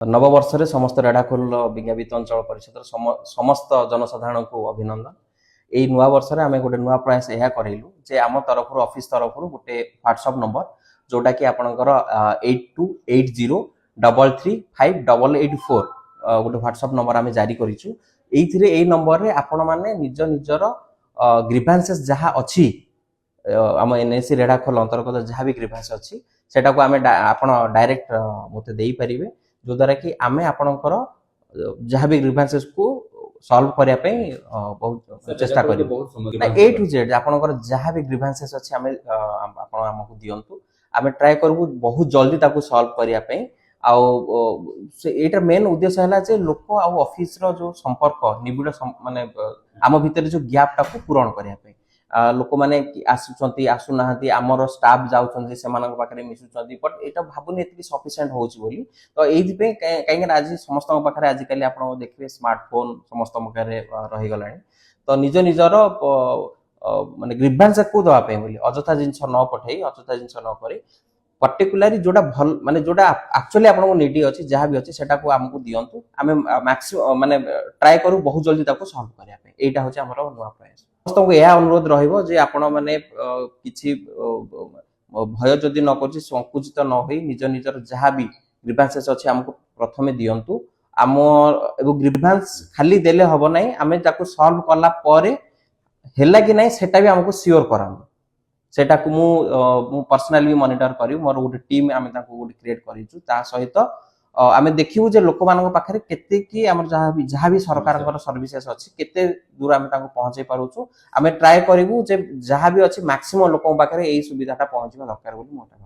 नववर्ष समस्त रेढ़ाखोल विज्ञापित अंचल परिषद समस्त जनसाधारण को अभिनंदन। यही नुआ वर्ष आम गोटे नुआ प्रयास यह करेलु जे आम तरफ ऑफिस तरफ गोटे व्हाट्सएप नंबर जोटा कि आपणकर 8280335884 गोटे व्हाट्सएप नंबर आम जारी करिछु। एई नंबर रे आपण माने निज निजर ग्रीवांसेस जहाँ अच्छी आम एनएससी रेढ़ाखोल अंतर्गत जहाँ भी ग्रीवांस अच्छी सेटा को आम आपण डायरेक्ट मते देई परिबे जो द्वारा कि आमे आपणकर जहाँ भी ग्रीवांसेस को सॉल्व करिया पे बहुत चेष्टा करियो। ए टू जेड आपणकर जहाँ भी ग्रीवांसेस अच्छी आमे आपण हमकु दियंतु आमे ट्राई करबु बहुत जल्दी ताको सॉल्व करिया पे। से एटा मेन उद्देश्य है जे लोक आ ऑफिस रो जो संपर्क निबिड़ माने आम भितर जो गैप टाको पूरण करिया पे लोक मैंने आसुचंती आसुनाहांती आमर स्टाफ जाउचंती सेमानक पाखरे मिसुचंती बट एटा भाबुनी एतकी सफिशिएंट होउची बोली तो एथि पे काहेकि आज समस्त पाखरे आज काली आपण देखिबे स्मार्टफोन समस्त पाखरे रही गलानी तो निज निजर माने ग्रीवांस को दवा पे बोली अजथा जिंस न पठेई अजथा जिंस न करे पर्टिकुलरली जोटा भल माने जोटा एक्चुअली आपनको नीडी अछि जहाँ भी अछि सेटा को हमकु दियंतु आमे मैक्सिमम माने ट्राई करू बहुत जल्दी ताको सॉल्व करिया पे एटा होछि हमर नुवा प्रयास। समस्त यह अनुरोध रहिबो जे आपण माने किछि भय जदि न करछि संकुचित न होई निज निजर जहाँ भी ग्रीवांसेस अछि हमकु प्रथमे दियंतु आम एबो ग्रीवांस खाली देले हबो नै आमे ताको सॉल्व करला परे हैला कि नै सेटा भी हमकु श्योर करांबो सेटा को मु पर्सनली भी मॉनिटर करी मोर गोटे टीम आमे ताको गोटे क्रिएट करिछु ता सहित आमे देखिबु जे लोक मानक पाखरे केते की हमर जहाँ भी सरकार सर्विसेस अछि केते दूर आमे ताको पहुंचै पारुछु आमे ट्राई करिवु जे जहाँ भी अछि मैक्सिमम लोक पाखरे एई सुविधाटा पहुंचबा दरकार बोली मोटा।